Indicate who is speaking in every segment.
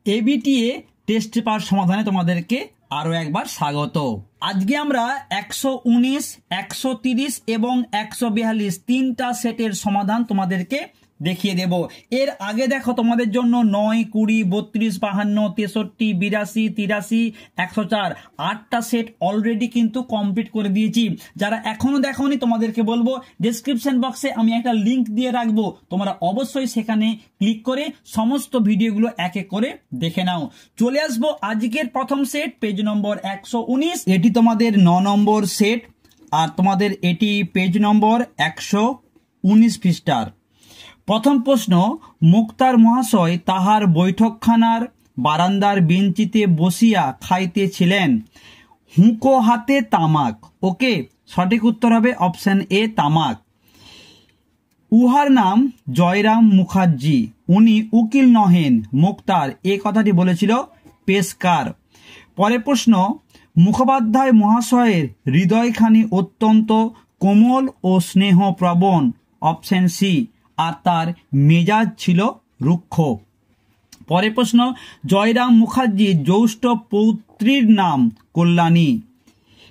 Speaker 1: ABTA test paper সমাধানে তোমাদেরকে আরও একবার স্বাগত। আজকে আমরা 119, 130 এবং 142 তিনটা সেটের সমাধান তোমাদেরকে দেখিয়ে দেব। এর আগে দেখো তোমাদের জন্য 9, 20, 32, 52, 63, 82, 83, 104 8টা সেট অলরেডি কিন্তু কমপ্লিট করে দিয়েছি। যারা এখনো দেখোনি তোমাদেরকে বলবো ডেসক্রিপশন বক্সে আমি একটা লিংক দিয়ে রাখবো, তোমরা অবশ্যই সেখানে ক্লিক করে সমস্ত ভিডিওগুলো এক এক করে দেখে নাও। চলে আসবো আজকের প্রথম সেট, পেজ নম্বর 119। এটি তোমাদের 9 নম্বর সেট আর তোমাদের এটি পেজ নম্বর 119 পৃষ্ঠার। প্রথম প্রশ্ন, মুক্তার মহাশয় তাহার বৈঠকখানার বারান্দার বেঞ্চিতে বসিয়া খাইতেছিলেন, হুঁকো হাতে তামাক। ওকে, সঠিক উত্তর হবে অপশন এ তামাক। উহার নাম জয়রাম মুখার্জি, উনি উকিল নহেন, মুক্তার এ কথাটি বলেছিল পেশকার। পরের প্রশ্ন, মুখোপাধ্যায় মহাশয়ের হৃদয়খানি অত্যন্ত কোমল ও স্নেহপ্রবণ, অপশন সি, আর তার মেজাজ ছিল রুক্ষ। পরের প্রশ্ন, জয়রাম মুখার্জির জ্যৈষ্ঠ পৌত্রীর নাম কল্যাণী।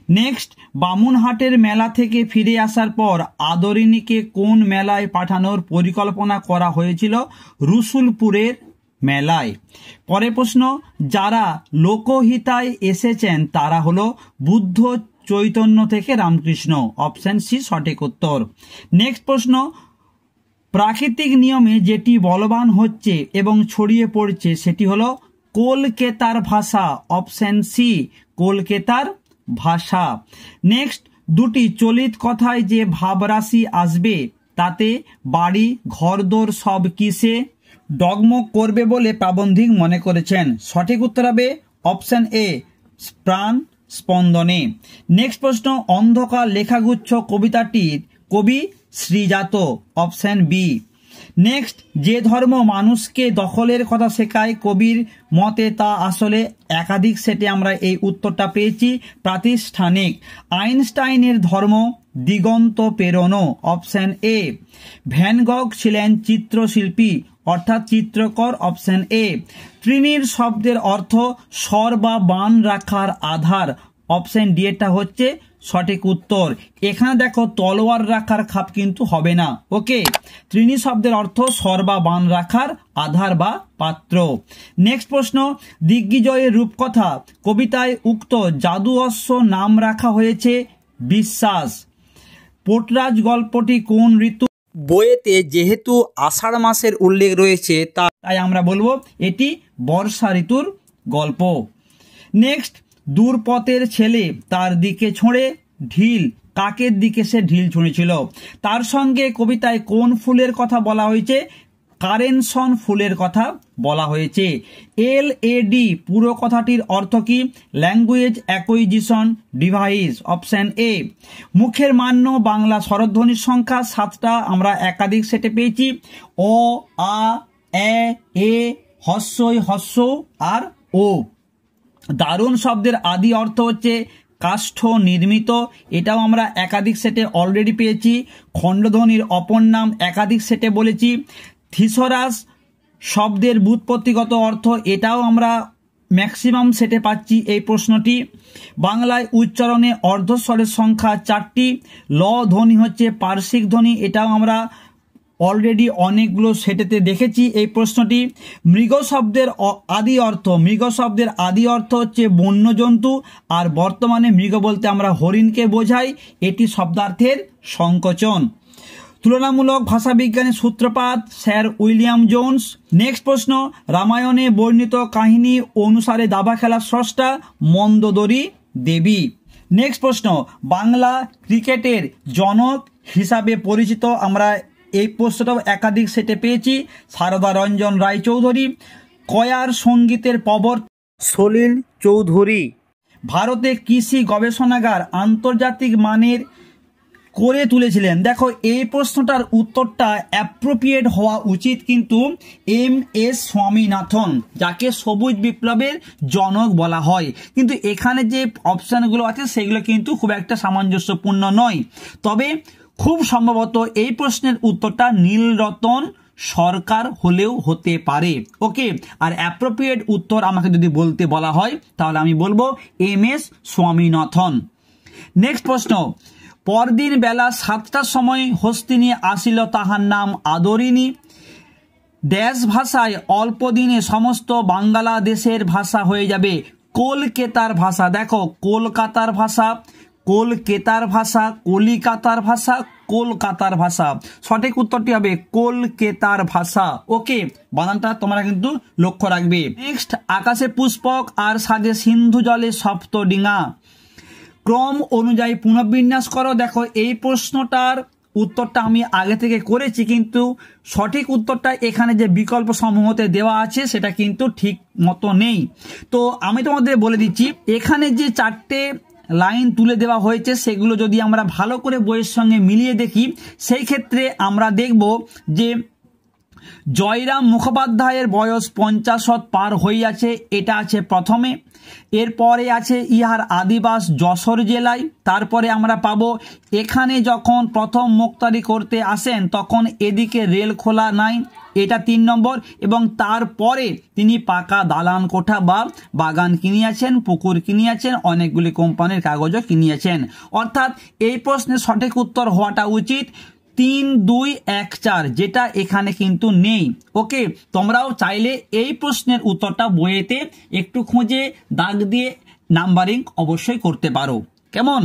Speaker 1: নেক্সট, বামুনহাটের মেলা থেকে ফিরে আসার পর আদরিণীকে কোন মেলায় পাঠানোর পরিকল্পনা করা হয়েছিল? রসুলপুরের মেলায়। পরের প্রশ্ন, যারা লোকহিতায় এসেছেন তারা হলো বুদ্ধ, চৈতন্য থেকে রামকৃষ্ণ, অপশন সি সঠিক উত্তর। নেক্সট প্রশ্ন, প্রাকৃতিক নিয়মে যেটি বলবান হচ্ছে এবং ছড়িয়ে পড়ছে সেটি হলো কলকেতার ভাষা, অপশন সি কলকেতার ভাষা। নেক্সট, দুটি চলিত কথায় যে ভাবরাশি আসবে তাতে বাড়ি ঘরদোর সব কিসে ডগমগ করবে বলে প্রাবন্ধিক মনে করেছেন? সঠিক উত্তর হবে অপশন এ প্রাণ স্পন্দনে। নেক্সট প্রশ্ন, অন্ধকার লেখাগুচ্ছ কবিতাটির কবি শ্রীজাত, অপশন বি। নেক্সট, যে ধর্ম মানুষকে দখলের কথা শেখায় কবির মতে তা আসলে একাধিক সেটে আমরা এই উত্তরটা পেয়েছি প্রাতিষ্ঠানিক। আইনস্টাইনের ধর্ম দিগন্ত পেরোনো, অপশন এ। ভ্যান গগ ছিলেন চিত্রশিল্পী অর্থাৎ চিত্রকর, অপশন এ। ত্রিনীর শব্দের অর্থ স্বর বা বান রাখার আধার, অপশন ডি এটা হচ্ছে সঠিক উত্তর। এখানে দেখো তলোয়ার রাখার খাপ কিন্তু হবে না। ওকে, ত্রিনী শব্দের অর্থ স্বর বা বান রাখার আধার বা পাত্র। নেক্সট প্রশ্ন, দিগ্বিজয়ের রূপকথা কবিতায় উক্ত জাদু অশ্ব নাম রাখা হয়েছে বিশ্বাস। পোটরাজ গল্পটি কোন ঋতু? বইয়েতে যেহেতু আষাঢ় মাসের উল্লেখ রয়েছে তাই আমরা বলবো এটি বর্ষা ঋতুর গল্প। নেক্সট, দূরপথের ছেলে তার দিকে ছোঁড়ে ঢিল, কাকের দিকে সে ঢিল ছুঁড়েছিল? তার সঙ্গে কবিতায় কোন ফুলের কথা বলা হয়েছে? কারেনশন ফুলের কথা বলা হয়েছে। LAD পুরো কথাটির অর্থ কি? Language acquisition device, option A. মুখের মান্য বাংলা স্বরধ্বনির সংখ্যা 7টা, আমরা একাধিক সেটে পেয়েছি। অ, আ, এ, হস্যই, হস্য আর ও। দারুণ শব্দের আদি অর্থ হচ্ছে কাষ্ঠ নির্মিত, এটাও আমরা একাধিক সেটে অলরেডি পেয়েছি। খণ্ডধ্বনির অপর নাম একাধিক সেটে বলেছি। থিসরাস শব্দের ব্যুৎপত্তিগত অর্থ, এটাও আমরা ম্যাক্সিমাম সেটে পাচ্ছি এই প্রশ্নটি। বাংলায় উচ্চারণে অর্ধস্বরের সংখ্যা 4টি। ল ধ্বনি হচ্ছে পার্শ্বিক ধ্বনি, এটাও আমরা অলরেডি অনেকগুলো সেটেতে দেখেছি এই প্রশ্নটি। মৃগ শব্দের আদি অর্থ হচ্ছে বন্য জন্তু, আর বর্তমানে মৃগ বলতে আমরা হরিণকে বোঝাই, এটি শব্দার্থের সংকোচন। তুলনামূলক ভাষাবিজ্ঞানের সূত্রপাত স্যার উইলিয়াম জোন্স। নেক্সট প্রশ্ন, রামায়ণে বর্ণিত কাহিনী অনুসারে দাবা খেলার স্রষ্টা মন্দোদরী দেবী। নেক্সট প্রশ্ন, বাংলা ক্রিকেটের জনক হিসাবে পরিচিত, আমরা এই প্রশ্নটাও একাধিক সেটে পেয়েছি, সারদা রঞ্জন রায়চৌধুরী। কয়ার সঙ্গীতের প্রবর্তক সলিল চৌধুরী। ভারতে কৃষি গবেষণাগার আন্তর্জাতিক মানের করে তুলেছিলেন? দেখো এই প্রশ্নটার উত্তরটা অ্যাপ্রোপ্রিয়েট হওয়া উচিত কিন্তু MS স্বামীনাথন, যাকে সবুজ বিপ্লবের জনক বলা হয়, কিন্তু এখানে যে অপশানগুলো আছে সেগুলো কিন্তু খুব একটা সামঞ্জস্যপূর্ণ নয়। তবে খুব সম্ভবত এই প্রশ্নের উত্তরটা নীলরতন সরকার হলেও হতে পারে। ওকে, আর অ্যাপ্রোপ্রিয়েট উত্তর আমাকে যদি বলতে বলা হয় তাহলে আমি বলবো MS স্বামীনাথন। নেক্সট প্রশ্ন, পরদিন বেলা 7টার সময় হস্তিনী আসিল, তাহার নাম আদরিনী। ড্যাশ ভাষায় অল্প দিনে সমস্ত বাংলাদেশের ভাষা হয়ে যাবে কলকাতার ভাষা। দেখো, কলকাতার ভাষা, কলকাতার ভাষা, কলিকাতার ভাষা, কলকাতার ভাষা। সঠিক উত্তরটি হবে কলকাতার ভাষা। ওকে, বানানটা তোমরা কিন্তু লক্ষ্য রাখবে। নেক্সট, আকাশে পুষ্পক আর সাজে সিন্ধু জলে সপ্ত ডিঙা। ক্রম অনুযায়ী পুনর্বিন্যাস করো। দেখো, এই প্রশ্নটার উত্তরটা আমি আগে থেকে করেছি, কিন্তু সঠিক উত্তরটা এখানে যে বিকল্প সমূহতে দেওয়া আছে সেটা কিন্তু ঠিক মতো নেই। তো আমি তোমাদের বলে দিচ্ছি, এখানে যে 4টে লাইন তুলে দেওয়া হয়েছে সেগুলো যদি আমরা ভালো করে বইয়ের সঙ্গে মিলিয়ে দেখি, সেই ক্ষেত্রে আমরা দেখব যে জয়রাম মুখোপাধ্যায়ের বয়স 50 পার হইয়াছে, এটা আছে প্রথমে। এরপরে আছে ইহার আদিবাস যশোর জেলায়। তারপরে আমরা পাবো এখানে যখন প্রথম মুক্তারি করতে আসেন তখন এদিকে রেল খোলা নাই, এটা 3 নম্বর। এবং তারপরে তিনি পাকা দালান কোঠা বা বাগান কিনিয়াছেন, পুকুর কিনিয়াছেন, অনেকগুলি কোম্পানির কাগজও কিনিয়াছেন। অর্থাৎ এই প্রশ্নের সঠিক উত্তর হওয়াটা উচিত 3, 2, 1, 4, যেটা এখানে কিন্তু নেই। ওকে, তোমরাও চাইলে এই প্রশ্নের উত্তরটা বইয়েতে একটু খুঁজে দাগ দিয়ে নাম্বারিং অবশ্যই করতে পারো। কেমন?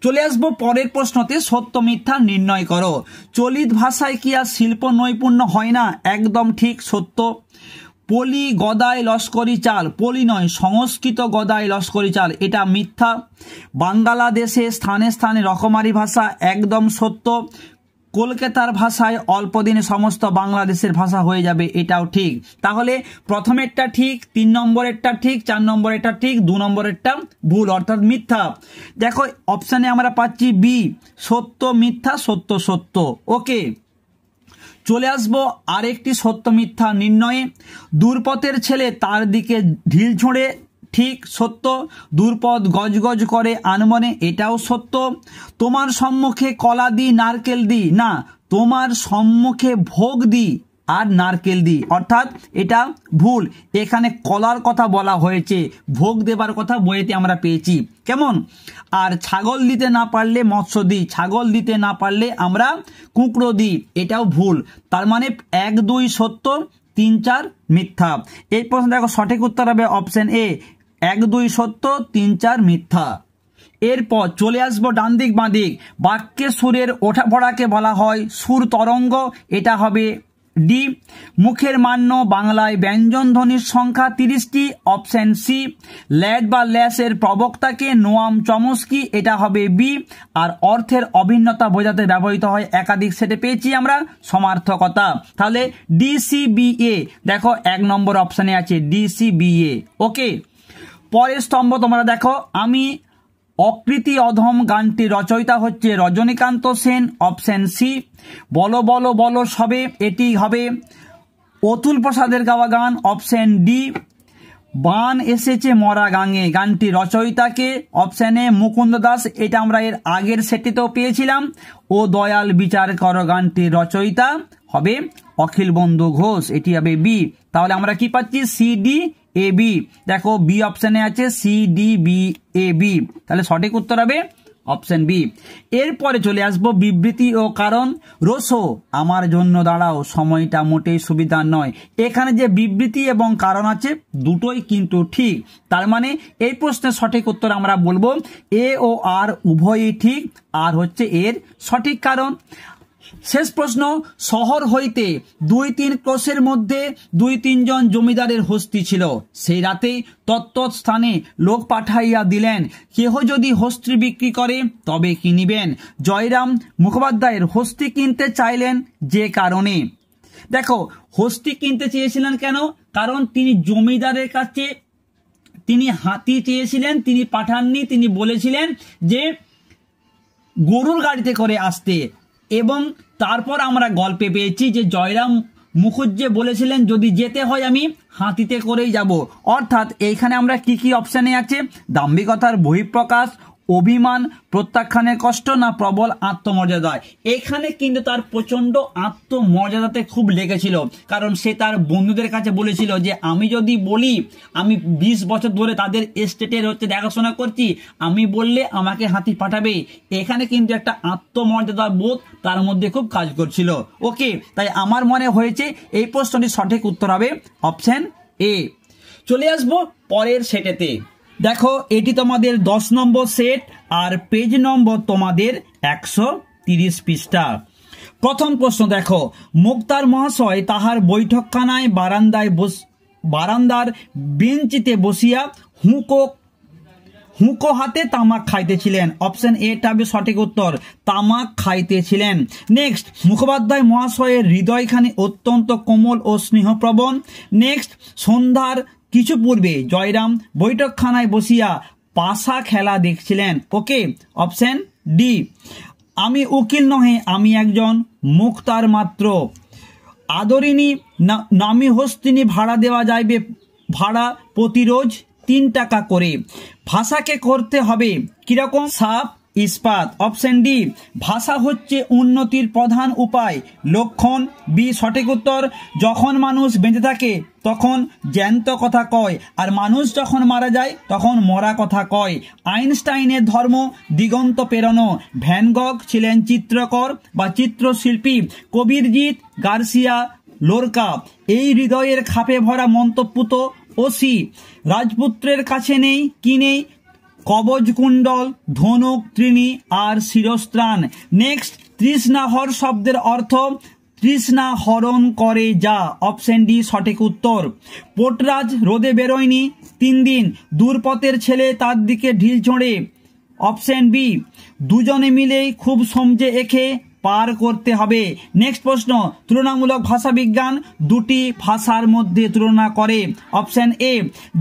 Speaker 1: চলে আসবো পরের প্রশ্নতে, সত্য মিথ্যা নির্ণয় করো। চলিত ভাষায় কি আর শিল্প নৈপুণ্য হয় না? একদম ঠিক, সত্য। পলি গদায় লস্করি চাল, পলি নয়, সংস্কৃত গদায় লস্করি চাল, এটা মিথ্যা। বাংলাদেশে স্থানে স্থানে রকমারি ভাষা, একদম সত্য। কলকাতার ভাষায় অল্প দিনে সমস্ত বাংলাদেশের ভাষা হয়ে যাবে, এটাও ঠিক। তাহলে প্রথমেরটা ঠিক, 3 নম্বরেরটা ঠিক, 4 নম্বরেরটা ঠিক, 2 নম্বরেরটা ভুল, অর্থাৎ মিথ্যা। দেখো, অপশানে আমরা পাচ্ছি বি, সত্য মিথ্যা, সত্য সত্য। ওকে, চলে আসবো আরেকটি সত্য মিথ্যা নির্ণয়ে। দূরপথের ছেলে তার দিকে ঢিল ছোঁড়ে, ঠিক, সত্য। দূরপথ গজগজ করে আনমনে, এটাও সত্য। তোমার সম্মুখে কলা দি নারকেল দি, না, তোমার সম্মুখে ভোগ দি আর নারকেল দি, অর্থাৎ এটা ভুল। এখানে কলার কথা বলা হয়েছে, ভোগ দেবার কথা বইয়েতে আমরা পেয়েছি। কেমন? আর ছাগল দিতে না পারলে মৎস্য দিই, ছাগল দিতে না পারলে আমরা কুঁকড়ো দিই, এটাও ভুল। তার মানে 1, 2 সত্য, 3, 4 মিথ্যা। এই প্রশ্ন দেখো, সঠিক উত্তর হবে অপশন এ, 1, 2 সত্য, 3, 4 মিথ্যা। এরপর চলে আসবো ডান দিক বাঁ দিক। বাক্যে সুরের ওঠাপড়াকে বলা হয় সুর তরঙ্গ, এটা হবে ডি। মুখের মান্য বাংলায় ব্যঞ্জন ধ্বনির সংখ্যা 30টি, অপশন সি। ল্যাড বা ল্যাসের প্রবক্তাকে নোয়াম চমস্কি, এটা হবে বি। আর অর্থের অভিন্নতা বোঝাতে ব্যবহৃত হয় একাধিক, সেটে পেয়েছি আমরা সমার্থকতা। তাহলে DCBA, দেখো 1 নম্বর অপশনে আছে DCBA। ওকে, পরের স্তম্ভ তোমরা দেখো, আমি অকৃতি অধম গানটি রচয়িতা হচ্ছে রজনীকান্ত সেন, অপশন সি। বলো বলো বলো সবে, এটি হবে অতুল প্রসাদের গাওয়া গান, অপশন ডি। বান এসেছে মরা গাঙে, গানটি রচয়িতাকে, অপশন এ মুকুন্দ দাস, এটা আমরা এর আগের সেটটিতেও পেয়েছিলাম। ও দয়াল বিচার কর, গানটি রচয়িতা হবে অখিল বন্ধু ঘোষ, এটি হবে বি। তাহলে আমরা কি পাচ্ছি? CDAB। দেখো, বি অপশনে আছে CDBAB, তাহলে সঠিক উত্তর হবে অপশন বি। এরপরে চলে আসবো বিবৃতি ও কারণ। রোসো আমার জন্য দাঁড়াও, সময়টা মোটেই সুবিধা নয়। এখানে যে বিবৃতি এবং কারণ আছে দুটোই কিন্তু ঠিক। তার মানে এই প্রশ্নের সঠিক উত্তর আমরা বলবো এ ও আর উভয়ই ঠিক, আর হচ্ছে এর সঠিক কারণ। শেষ প্রশ্ন, শহর হইতে 2-3 ক্রোশের মধ্যে 2-3 জন জমিদারের হস্তি ছিল। সেই রাতে তত্তৎ স্থানে লোক পাঠাইয়া দিলেন, কেহ যদি হস্তি বিক্রি করে তবে কিনিবেন। জয়রাম মুখোপাধ্যায়ের হস্তি কিনতে চাইলেন যে কারণে। দেখো, হস্তি কিনতে চেয়েছিলেন কেন? কারণ তিনি জমিদারের কাছে তিনি হাতি চেয়েছিলেন, তিনি পাঠাননি, তিনি বলেছিলেন যে গরুর গাড়িতে করে আসতে। এবং তারপর আমরা গল্পে পেয়েছি যে জয়রাম মুখুজ্জে বলেছিলেন যদি যেতে হয় আমি হাতিতে করেই যাব। অর্থাৎ এইখানে আমরা কি কি অপশানে আছে? দাম্ভিকতার বহিঃপ্রকাশ, অভিমান, প্রত্যাখ্যানের কষ্ট, না প্রবল আত্মমর্যাদায়? এখানে কিন্তু তার প্রচন্ড আত্মমর্যাদাতে খুব লেগেছিল, কারণ সে তার বন্ধুদের কাছে বলেছিল যে আমি যদি বলি আমি 20 বছর ধরে তাদের এস্টেটের দেখাশোনা করছি, আমি বললে আমাকে হাতি পাঠাবে। এখানে কিন্তু একটা আত্মমর্যাদা বোধ তার মধ্যে খুব কাজ করছিল। ওকে, তাই আমার মনে হয়েছে এই প্রশ্নটির সঠিক উত্তর হবে অপশন এ। চলে আসবো পরের সেটেতে। দেখো, এটি তোমাদের 10 নম্বর সেট আর পেজ নম্বর তোমাদের 130 পৃষ্ঠা। প্রথম প্রশ্ন দেখো, মুক্তার মহাশয় তাহার বৈঠকখানায় বারান্দার বেঞ্চিতে বসিয়া হুঁকো হাতে তামাক খাইতেছিলেন। অপশন এটা হবে সঠিক উত্তর, তামাক খাইতেছিলেন। নেক্সট, মুখোপাধ্যায় মহাশয়ের হৃদয়খানি অত্যন্ত কোমল ও স্নেহপ্রবণ। নেক্সট, সন্ধ্যার কিছু পূর্বে জয়রাম বৈঠকখানায় বসিয়া পাশা খেলা দেখছিলেন। ওকে, অপশন ডি। আমি উকিল নহে, আমি একজন মুক্তার মাত্র। আদরিনী নামি হস্তিনী ভাড়া দেওয়া যাইবে, ভাড়া প্রতিরোজ 3 টাকা করে। ভাষাকে করতে হবে কিরকম? সাপ ইস্পাত। অপশন ডি, ভাষা হচ্ছে উন্নতির প্রধান উপায়। লক্ষণ বি সঠিক উত্তর। যখন মানুষ বেঁচে থাকে তখন জ্যান্ত কথা কয়, আর মানুষ যখন মারা যায় তখন মরা কথা কয়। আইনস্টাইনের ধর্ম দিগন্ত পেরোনো। ভ্যান গগ ছিলেন চিত্রকর বা চিত্রশিল্পী। কবিরজিৎ, গার্সিয়া লোরকা। এই হৃদয়ের খাপে ভরা মন্তব্য তো ওসি। রাজপুত্রের কাছে নেই কি নেই? কবচ কুণ্ডল, ধনুক, তৃণী আর শিরস্ত্রাণ। নেক্সট, তৃষ্ণাহর শব্দের অর্থ তৃষ্ণা হরণ করে যা। অপশন ডি সঠিক উত্তর। পোটরাজ রোদে বেরোয়নি 3 দিন, দূরপথের ছেলে তার দিকে ঢিল ছোঁড়ে। অপশন বি, দুজনে মিলেই খুব সমঝে এঁকে পার করতে হবে। নেক্সট প্রশ্ন, তুলনামূলক ভাষা বিজ্ঞান দুটি ভাষার মধ্যে তুলনা করে। অপশন এ,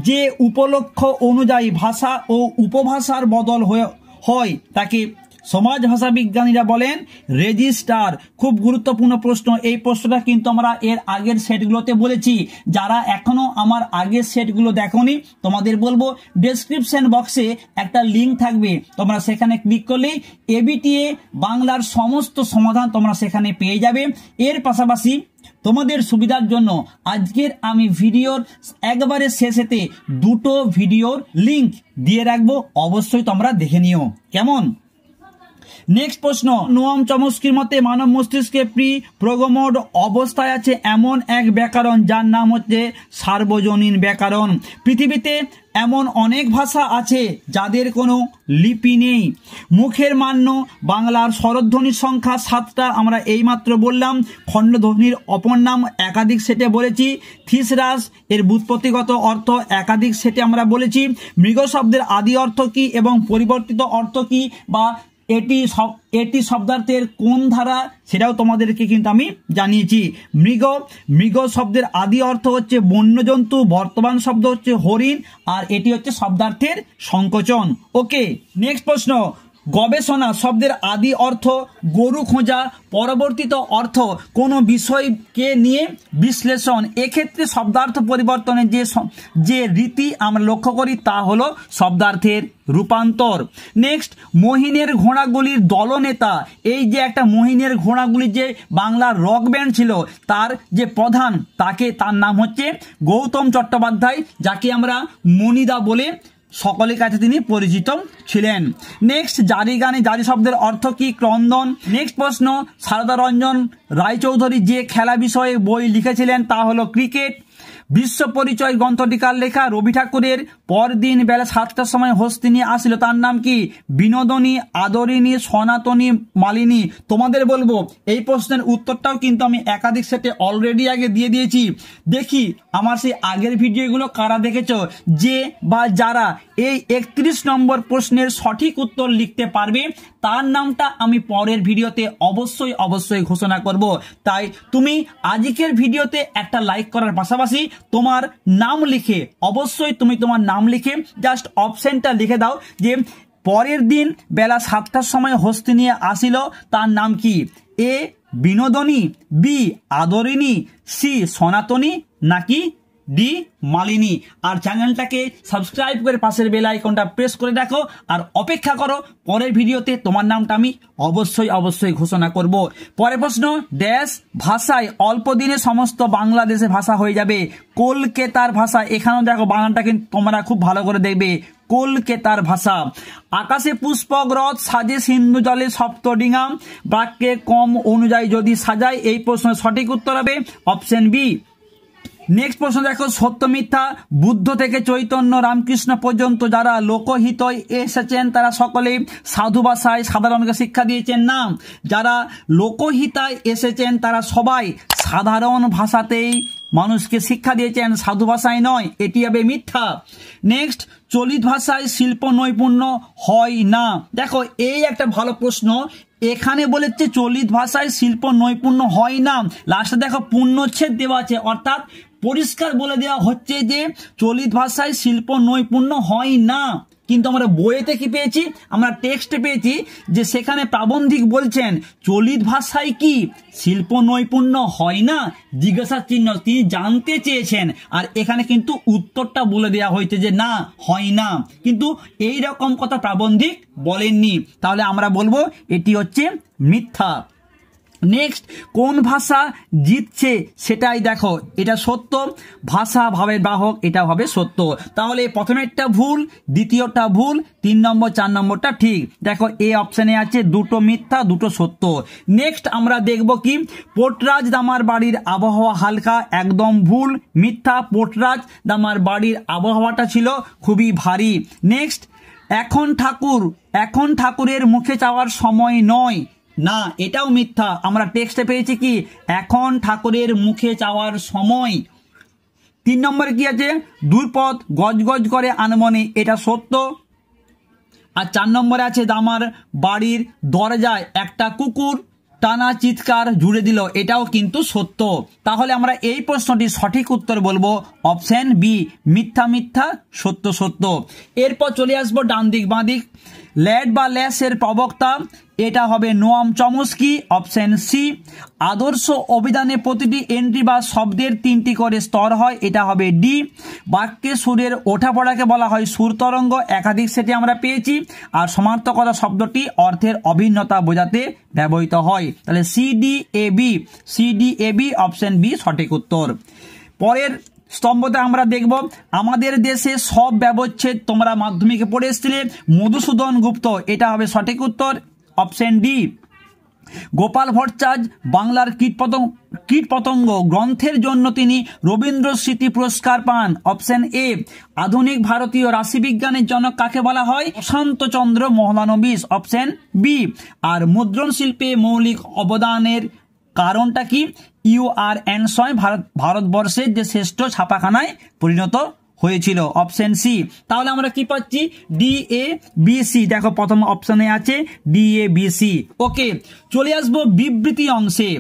Speaker 1: যে উপলক্ষ অনুযায়ী ভাষা ও উপভাষার বদল হয় তাকে সমাজ ভাষা বিজ্ঞানীরা বলেন রেজিস্টার। খুব গুরুত্বপূর্ণ প্রশ্ন। এই প্রশ্নটা কিন্তু আমরা এর আগের সেটগুলোতে বলেছি। যারা এখনো আমার আগের সেটগুলো দেখোনি, তোমাদের বলবো ডেসক্রিপশন বক্সে একটা লিঙ্ক থাকবে, তোমরা সেখানে ক্লিক করলেই এবিটিএ বাংলার সমস্ত সমাধান তোমরা সেখানে পেয়ে যাবে। এর পাশাপাশি তোমাদের সুবিধার জন্য আজকের আমি ভিডিওর একবারে শেষেতে 2টো ভিডিওর লিঙ্ক দিয়ে রাখবো, অবশ্যই তোমরা দেখে নিও। কেমন? নেক্সট প্রশ্ন, নোয়াম চমস্কির মতে মানব মস্তিষ্কে প্রোগ্রামড অবস্থায় আছে এমন এক ব্যাকরণ যার নাম হচ্ছে সার্বজনীন ব্যাকরণ। পৃথিবীতে এমন অনেক ভাষা আছে যাদের কোনো লিপি নেই। মুখের মান্য বাংলার স্বরধ্বনির সংখ্যা 7টা, আমরা এইমাত্র বললাম। খণ্ডধ্বনির অপর নাম একাধিক সেটে বলেছি। থিসরাস এর ব্যুৎপত্তিগত অর্থ একাধিক সেটে আমরা বলেছি। মৃগ শব্দের আদি অর্থ কি এবং পরিবর্তিত অর্থ কি, বা এটি শব্দার্থের কোন ধারা, সেটাও তোমাদেরকে কিন্তু আমি জানিয়েছি। মৃগ শব্দের আদি অর্থ হচ্ছে বন্যজন্তু, বর্তমান শব্দ হচ্ছে হরিণ, আর এটি হচ্ছে শব্দার্থের সংকোচন। ওকে, নেক্সট প্রশ্ন, গবেষণা শব্দের আদি অর্থ গরু খোঁজা, পরবর্তীত অর্থ কোনো বিষয়কে নিয়ে বিশ্লেষণ। এক্ষেত্রে শব্দার্থ পরিবর্তনের যে রীতি আমরা লক্ষ্য করি তা হলো শব্দার্থের রূপান্তর। নেক্সট, মোহিনের ঘোড়াগুলির দলনেতা। এই যে একটা মোহিনের ঘোড়াগুলির যে বাংলার রক ব্যান্ড ছিল তার যে প্রধান, তার নাম হচ্ছে গৌতম চট্টোপাধ্যায়, যাকে আমরা মনিদা বলে সকলের কাছে তিনি পরিচিত ছিলেন। নেক্সট, জারি গানে জারি শব্দের অর্থ কি? ক্রন্দন। নেক্সট প্রশ্ন, সারদা রঞ্জন রায়চৌধুরী যে খেলা বিষয়ে বই লিখেছিলেন তা হলো ক্রিকেট। বিশ্ব পরিচয় গ্রন্থটিকার লেখা রবি ঠাকুরের পরদিন বেলা 7টার সময় হস্তিনী আসিল, তার নাম কি? বিনোদিনী, আদরিনী, সনাতনী, মালিনী। তোমাদের বলবো এই প্রশ্নের উত্তরটাও কিন্তু আমি একাধিক সেটে অলরেডি আগে দিয়ে দিয়েছি। দেখি আমার সেই আগের ভিডিওগুলো কারা দেখেছো, যে বা যারা এই 31 নম্বর প্রশ্নের সঠিক উত্তর লিখতে পারবে তার নামটা আমি পরের ভিডিওতে অবশ্যই ঘোষণা করব। তাই তুমি আজকের ভিডিওতে একটা লাইক করার পাশাপাশি তোমার নাম লিখে, অবশ্যই তুমি তোমার নাম লিখে জাস্ট অপশনটা লিখে দাও যে পরের দিন বেলা 7টার সময় হস্তিনী আসিল, তার নাম কি? এ বিনোদিনী, বি আদরিনী, সি সনাতনী, নাকি ডি মালিনী। আর চ্যানেলটাকে সাবস্ক্রাইব করে পাশের বেল আইকনটা প্রেস করে রাখো আর অপেক্ষা করো, পরের ভিডিওতে তোমার নামটা আমি অবশ্যই ঘোষণা করব। পরের প্রশ্ন, ড্যাশ ভাষায় অল্প দিনে সমস্ত বাংলাদেশে ভাষা হয়ে যাবে? কলকাতার ভাষা। এখানেও দেখো বানানটা কিন্তু তোমরা খুব ভালো করে দেখবে, কলকাতার ভাষা। আকাশে পুষ্পক রথ সাজে সিন্ধু জলে সপ্তডিঙা, বাক্যে কম অনুযায়ী যদি সাজায়। এই প্রশ্নের সঠিক উত্তর হবে অপশন বি। নেক্সট প্রশ্ন দেখো, সত্য মিথ্যা। বুদ্ধ থেকে চৈতন্য রামকৃষ্ণ পর্যন্ত যারা লোকহিত এসেছেন তারা সকলেই সাধু ভাষায় সাধারণকে শিক্ষা দিয়েছেন না। যারা লোকহিতায় এসেছেন তারা সবাই সাধারণ ভাষাতেই মানুষকে শিক্ষা দিয়েছেন, সাধু ভাষায় নয়। এটি হবে মিথ্যা। নেক্সট, চলিত ভাষায় শিল্প নৈপুণ্য হয় না। দেখো এই একটা ভালো প্রশ্ন, এখানে বলেছে চলিত ভাষায় শিল্প নৈপুণ্য হয় না, লাস্টে দেখো পূর্ণচ্ছেদ দেওয়া আছে, অর্থাৎ পরিষ্কার বলে দেওয়া হচ্ছে যে চলিত ভাষায় শিল্প নৈপুণ্য হয় না। কিন্তু আমরা বইয়েতে কি পেয়েছি, আমরা টেক্সটে পেয়েছি যে সেখানে প্রাবন্ধিক বলছেন চলিত ভাষায় কি শিল্প নৈপুণ্য হয় না, জিজ্ঞাসা চিহ্ন, তিনি জানতে চেয়েছেন। আর এখানে কিন্তু উত্তরটা বলে দেওয়া হয়েছে যে না, হয় না, কিন্তু এই রকম কথা প্রাবন্ধিক বলেননি। তাহলে আমরা বলবো এটি হচ্ছে মিথ্যা। নেক্সট, কোন ভাষা জিতছে সেটাই দেখো, এটা সত্য। ভাষা ভাবের বাহক, এটা হবে সত্য। তাহলে প্রথমেরটা ভুল, দ্বিতীয়টা ভুল, 3 নম্বর 4 নম্বরটা ঠিক। দেখো এই অপশানে আছে দুটো মিথ্যা দুটো সত্য। নেক্সট আমরা দেখব কি, পোর্টরাজ দামার বাড়ির আবহাওয়া হালকা, একদম ভুল, মিথ্যা। পোর্টরাজ দামার বাড়ির আবহাওয়াটা ছিল খুবই ভারী। নেক্সট, এখন ঠাকুরের মুখে চাওয়ার সময় নয়, না, এটাও মিথ্যা। আমরা টেক্সটে পেয়েছি কি এখন ঠাকুরের মুখে চাওয়ার সময়। 3 নম্বরে কি আছে, দুই পথ গজ গজ করে আনমনে, এটা সত্য। আর 4 নম্বরে আছে দামার বাড়ির দরজায় একটা কুকুর টানা চিৎকার জুড়ে দিল, এটাও কিন্তু সত্য। তাহলে আমরা এই প্রশ্নটির সঠিক উত্তর বলবো অপশন বি, মিথ্যা মিথ্যা সত্য সত্য। এরপর চলে আসবো ডান দিক বাঁ দিক। ল্যাড বা ল্যাসের প্রবক্তা, এটা হবে নোয়াম চমস্কি, অপশন সি। আদর্শ অভিধানে প্রতিটি এন্ট্রি বা শব্দের 3টি করে স্তর হয়, এটা হবে ডি। বাক্যে সুরের ওঠাপড়াকে বলা হয় সুর তরঙ্গ, একাধিক সেটে আমরা পেয়েছি। আর সমার্থকতা শব্দটি অর্থের অভিন্নতা বোঝাতে ব্যবহৃত হয়। তাহলে সিডিএবি অপশন বি সঠিক উত্তর। পরের স্তম্ভতে আমরা দেখব, আমাদের দেশে সব ব্যবচ্ছেদ, তোমরা মাধ্যমিকে পড়ে এসেছিলে, মধুসূদন গুপ্ত, এটা হবে সঠিক উত্তর অপশন ডি। গোপাল ভট্টাচার্য বাংলার কীটপতঙ্গ গ্রন্থের জন্য তিনি রবীন্দ্র স্মৃতি পুরস্কার পান, অপশন এ। আধুনিক ভারতীয় রাশিবিজ্ঞানের জনক কাকে বলা হয়, প্রশান্তচন্দ্র মহলানবিশ, অপশন বি। আর মুদ্রণ শিল্পে মৌলিক অবদানের কারণটা কি, URN ভারতবর্ষের যে শ্রেষ্ঠ ছাপাখানায় পরিণত হয়েছিল, অপশন সি। তাহলে আমরা কি পাচ্ছি, DABC। দেখো প্রথম অপশনে আছে DABC। ওকে, চলে আসবো বিবৃতি অংশে।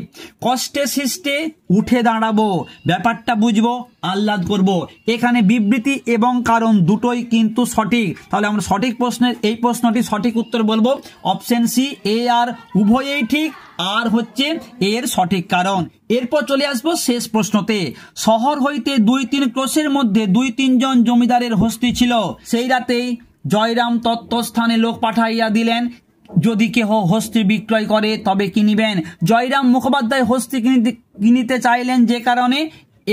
Speaker 1: কষ্টে সৃষ্টে উঠে দাঁড়াবো, ব্যাপারটা বুঝবো, আহ্লাদ করব। এখানে বিবৃতি এবং কারণ দুটোই কিন্তু সঠিক। তাহলে আমরা সঠিক প্রশ্নের এই প্রশ্নটি সঠিক উত্তর বলবো অপশন সি। এ আর উভয়েই ঠিক, আর হচ্ছে এর সঠিক কারণ। এরপর চলে আসবো শেষ প্রশ্নতে। শহর হইতে 2-3 ক্রোশের মধ্যে 2-3 জন জমিদারের হস্তি ছিল। সেই রাতেই জয়রাম তত্ত্বস্থানে লোক পাঠাইয়া দিলেন, যদি কেহ হস্তি বিক্রয় করে তবে কিনিবেন। জয়রাম মুখোপাধ্যায় হস্তি কিনিতে চাইলেন যে কারণে,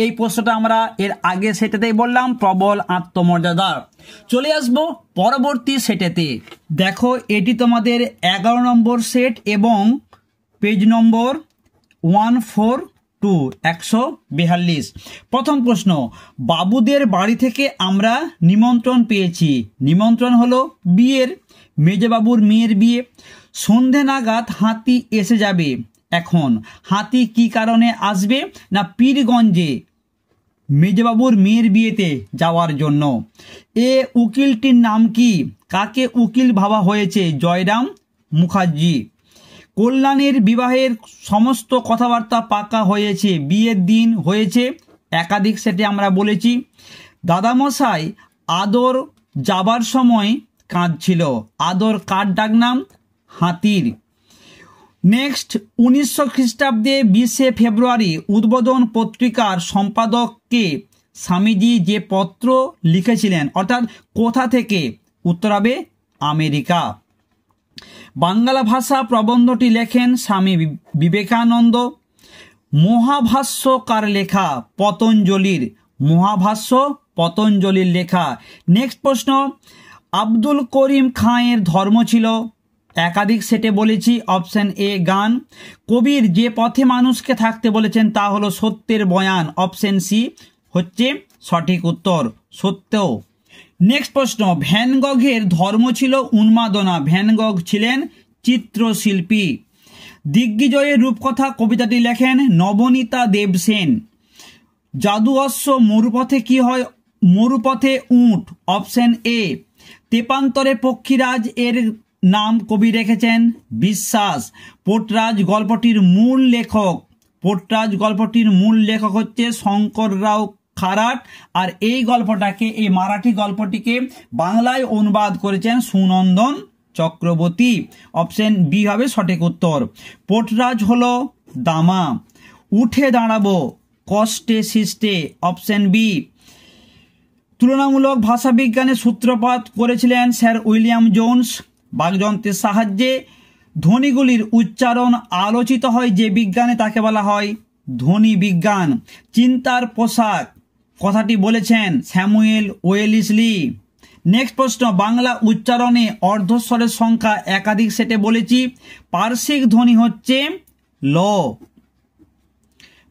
Speaker 1: এই প্রশ্নটা আমরা এর আগে সেটাতেই বললাম, প্রবল আত্মমর্যাদা। চলে আসবো পরবর্তী সেটেতে। দেখো এটি তোমাদের 11 নম্বর সেট এবং পেজ নম্বর 142 142। প্রথম প্রশ্ন, বাবুদের বাড়ি থেকে আমরা নিমন্ত্রণ পেয়েছি। নিমন্ত্রণ হলো বিয়ের, মেজবাবুর মেয়ের বিয়ে। সন্ধে নাগাদ হাতি এসে যাবে। এখন হাতি কি কারণে আসবে, না পীরগঞ্জে মেজবাবুর মেয়ের বিয়েতে যাওয়ার জন্য। এ উকিলটির নাম কি, কাকে উকিল ভাবা হয়েছে, জয়রাম মুখার্জি। কল্যাণের বিবাহের সমস্ত কথাবার্তা পাকা হয়েছে, বিয়ের দিন হয়েছে, একাধিক সেটে আমরা বলেছি। দাদামশাই আদর যাবার সময় কাঁদছিল, আদর কার ডাকনাম, হাতির। নেক্সট, 1900 খ্রিস্টাব্দে 20 ফেব্রুয়ারি উদ্বোধন পত্রিকার সম্পাদককে, স্বামীজি যে পত্র লিখেছিলেন, অর্থাৎ কোথা থেকে? উত্তর হবে আমেরিকা। বাংলা ভাষা প্রবন্ধটি লেখেন স্বামী বিবেকানন্দ। মহাভাষ্য কার লেখা? পতঞ্জলির। মহাভাষ্য পতঞ্জলির লেখা। নেক্সট প্রশ্ন, আব্দুল করিম খাঁয়ের ধর্ম ছিল? একাধিক সেটে বলেছি, অপশন এ গান। কবির যে পথে মানুষকে থাকতে বলেছেন তা হলো সত্যের বয়ান, অপশন সি হচ্ছে সঠিক উত্তর, সত্য। নেক্সট প্রশ্ন, ভ্যান গঘের ধর্ম ছিল উন্মাদনা। ভ্যান গঘ ছিলেন চিত্রশিল্পী। দিগ্বিজয়ের রূপকথা কবিতাটি লেখেন নবনীতা দেবসেন। জাদু অশ্ব মরুপথে কি হয়? মরুপথে উট, অপশন এ। তেপান্তরে পক্ষীরাজ এর নাম কবি রেখেছেন বিশ্বাস। পোটরাজ গল্পটির মূল লেখক, পোটরাজ গল্পটির মূল লেখক হচ্ছে শঙ্কররাও খারাট। আর এই গল্পটাকে, এই মারাঠি গল্পটিকে বাংলায় অনুবাদ করেছেন সুনন্দন চক্রবর্তী, অপশন বি হবে সঠিক উত্তর। পোটরাজ হলো দামা। উঠে দাঁড়াবো কষ্টে সৃষ্টে, অপশন বি। তুলনামূলক ভাষাবিজ্ঞানের সূত্রপাত করেছিলেন স্যার উইলিয়াম জোন্স বাকযন্ত্রের সাহায্যে। ধ্বনিগুলির উচ্চারণ আলোচিত হয় যে বিজ্ঞানে তাকে বলা হয় ধ্বনি বিজ্ঞান। চিন্তার পোশাক কথাটি বলেছেন স্যামুয়েল ওয়েলিসলি। নেক্সট প্রশ্ন, বাংলা উচ্চারণে অর্ধস্বরের সংখ্যা একাধিক সেটে বলেছি, পার্শ্বিক ধ্বনি হচ্ছে ল।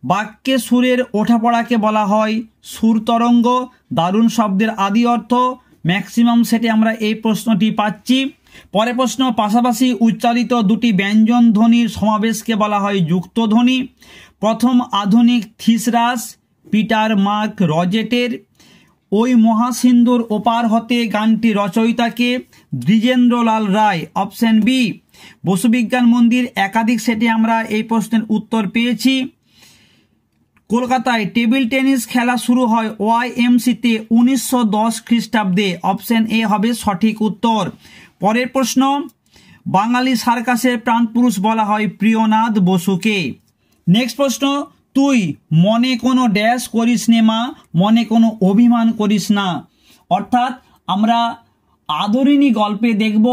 Speaker 1: বাক্যে সুরের ওঠাপড়াকে বলা হয় সুর তরঙ্গ। দারুণ শব্দের আদি অর্থ, ম্যাক্সিমাম সেটে আমরা এই প্রশ্নটি পাচ্ছি। পরের প্রশ্ন, পাশাপাশি উচ্চারিত দুটি ব্যঞ্জন ধ্বনির সমাবেশকে বলা হয় যুক্ত ধ্বনি। প্রথম আধুনিক থিসরাস পিটার মার্ক রজেটের। ওই মহাসিন্ধুর ওপার হতে গানটি রচয়িতাকে দ্বিজেন্দ্রলাল রায়, অপশন বি। বসুবিজ্ঞান মন্দির একাধিক সেটে আমরা এই প্রশ্নের উত্তর পেয়েছি। কলকাতায় টেবিল টেনিস খেলা শুরু হয় ওয়াইএমসিতে 1910 খ্রিস্টাব্দে, অপশন এ হবে সঠিক উত্তর। পরের প্রশ্ন, বাঙালি সার্কাসের প্রাণপুরুষ বলা হয় প্রিয়নাথ বসুকে। নেক্সট প্রশ্ন, তুই মনে কোনো ড্যাশ করিস নে মা, মনে কোনো অভিমান করিস না। অর্থাৎ আমরা আদরিণী গল্পে দেখব,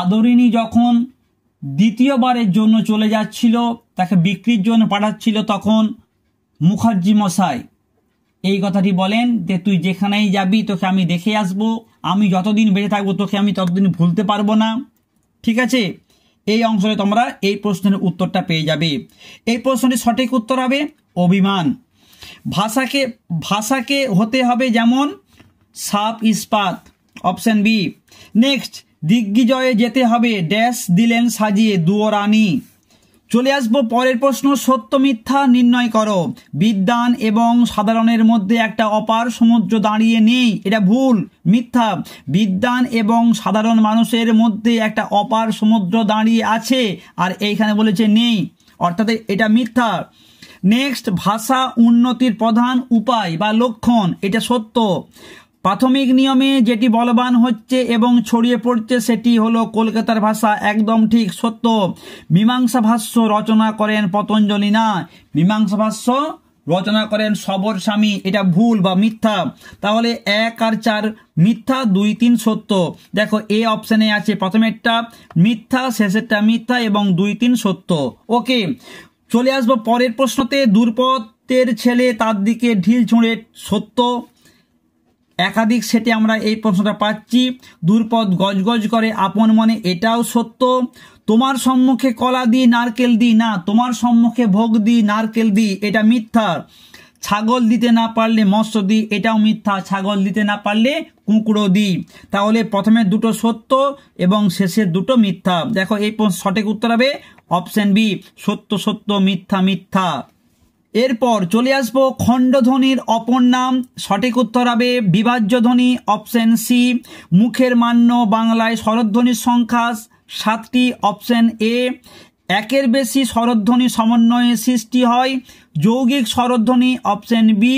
Speaker 1: আদরিণী যখন দ্বিতীয়বারের জন্য চলে যাচ্ছিল, তাকে বিক্রির জন্য পাঠাচ্ছিল, তখন মুখার্জি মশাই এই কথাটি বলেন যে তুই যেখানেই যাবি তোকে আমি দেখে আসব, আমি যতদিন বেঁচে থাকবো তোকে আমি ততদিন ভুলতে পারবো না। ঠিক আছে, এই অংশে তোমরা এই প্রশ্নের উত্তরটা পেয়ে যাবে। এই প্রশ্নটির সঠিক উত্তর হবে অভিমান। ভাষাকে হতে হবে যেমন সাপ ইস্পাত, অপশন বি। নেক্সট, দিগ্বিজয়ে যেতে হবে ড্যাশ দিলেন সাজিয়ে দুয়োরানি। চলে আসবো পরের প্রশ্ন, সত্য মিথ্যা নির্ণয় করো। বিদ্বান এবং সাধারণের মধ্যে একটা অপার সমুদ্র দাঁড়িয়ে নেই, এটা ভুল, মিথ্যা। বিদ্বান এবং সাধারণ মানুষের মধ্যে একটা অপার সমুদ্র দাঁড়িয়ে আছে, আর এইখানে বলেছে নেই, অর্থাৎ এটা মিথ্যা। নেক্সট, ভাষা উন্নতির প্রধান উপায় বা লক্ষণ, এটা সত্য। প্রাথমিক নিয়মে যেটি বলবান হচ্ছে এবং ছড়িয়ে পড়ছে সেটি হলো কলকাতার ভাষা, একদম ঠিক, সত্য। মীমাংসা ভাষ্য রচনা করেন পতঞ্জলি না, মীমাংসা ভাষ্য রচনা করেন সবর স্বামী, এটা ভুল বা মিথ্যা। তাহলে 1 আর 4 মিথ্যা, 2, 3 সত্য। দেখো এ অপশানে আছে, প্রথমেরটা মিথ্যা, শেষেরটা মিথ্যা এবং 2, 3 সত্য। ওকে, চলে আসবো পরের প্রশ্নতে। দুর্পতের ছেলে তার দিকে ঢিল ছুঁড়ে, সত্য। একাধিক সেটে আমরা এই প্রশ্নটা পাচ্ছি। দুর্পদ গজগজ করে আপন মনে, এটাও সত্য। তোমার সম্মুখে কলা দি নারকেল দি, না, তোমার সম্মুখে ভোগ দি নারকেল দি, এটা মিথ্যা। ছাগল দিতে না পারলে মৎস্য দি, এটাও মিথ্যা, ছাগল দিতে না পারলে কুকুরও দি। তাহলে প্রথমে দুটো সত্য এবং শেষের দুটো মিথ্যা। দেখো এই সঠিক উত্তর হবে অপশন বি, সত্য সত্য মিথ্যা মিথ্যা। এরপর চলে আসবো খণ্ডধ্বনির অপর নাম, সঠিক উত্তর হবে বিভাজ্য ধ্বনি, অপশন সি। মুখের মান্য বাংলায় স্বরধ্বনির সংখ্যা 7টি, অপশন এ। একের বেশি স্বরধ্বনি সমন্বয়ে সৃষ্টি হয় যৌগিক স্বরধ্বনি, অপশন বি।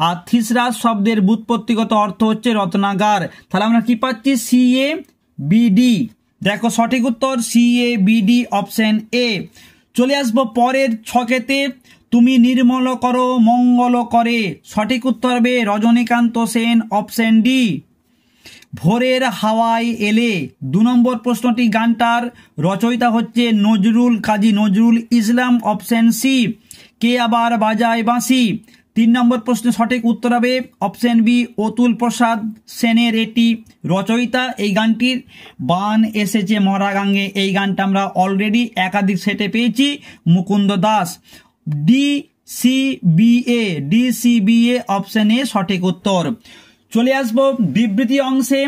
Speaker 1: আর থিসরাস শব্দের ব্যুৎপত্তিগত অর্থ হচ্ছে রত্নাগার। তাহলে আমরা কি পাচ্ছি, সি এ বি ডি। দেখো সঠিক উত্তর C A B D, option A. চলে আসবো পরের ছকেতে। তুমি নির্মল করো মঙ্গল করে, সঠিক উত্তর হবে রজনীকান্ত সেন, অপশন ডি। ভোরের হাওয়ায় এলে, 2 নম্বর প্রশ্নটি গানটার রচয়িতা হচ্ছে কাজী নজরুল ইসলাম, অপশন সি। কে আবার বাজায় বাঁশি, 3 নম্বর প্রশ্নের সঠিক উত্তর হবে অপশন বি, অতুল প্রসাদ সেনের এটি রচয়িতা। এই গানটির বান এসেছে মরা গাঙ্গে, এই গানটা আমরা অলরেডি একাধিক সেটে পেয়েছি, মুকুন্দ দাস। ডিসিবিএ অপশন এ সঠিক উত্তর। চলে আসবো বিবৃতি অংশে।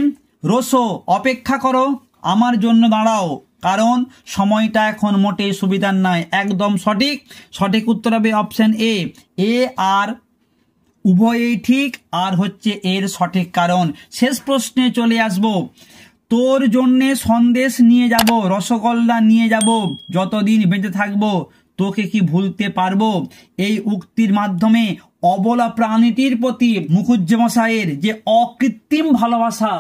Speaker 1: রোসো, অপেক্ষা করো, আমার জন্য দাঁড়াও, কারণ সময়টা এখন মোটেই সুবিধার নয়, একদম সঠিক। সঠিক উত্তর হবে অপশন এ আর উভয়ই ঠিক, আর হচ্ছে এর সঠিক কারণ। শেষ প্রশ্নে চলে আসব। তোর জন্যে সন্দেশ নিয়ে যাব, রসগোল্লা নিয়ে যাব, যতদিন বেঁচে থাকবো, তোকে কি ভুলতে পারবো। এই উক্তির মাধ্যমে অবলা প্রাণীটির প্রতি মুখুজ্জেমশাইয়ের যে অকৃত্রিম ভালোবাসা,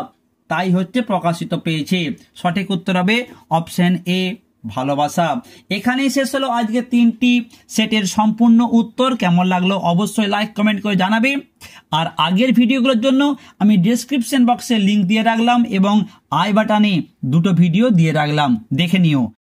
Speaker 1: তাই হচ্ছে প্রকাশিত পেয়েছে। সঠিক উত্তর হবে অপশন এ, ভালোবাসা। এখানেই শেষ হলো আজকে 3টি সেটের সম্পূর্ণ উত্তর। কেমন লাগলো অবশ্যই লাইক কমেন্ট করে জানাবে। আর আগের ভিডিওগুলোর জন্য আমি ডেসক্রিপশন বক্সে লিংক দিয়ে রাখলাম এবং আই বাটনে 2টো ভিডিও দিয়ে রাখলাম, দেখে নিও।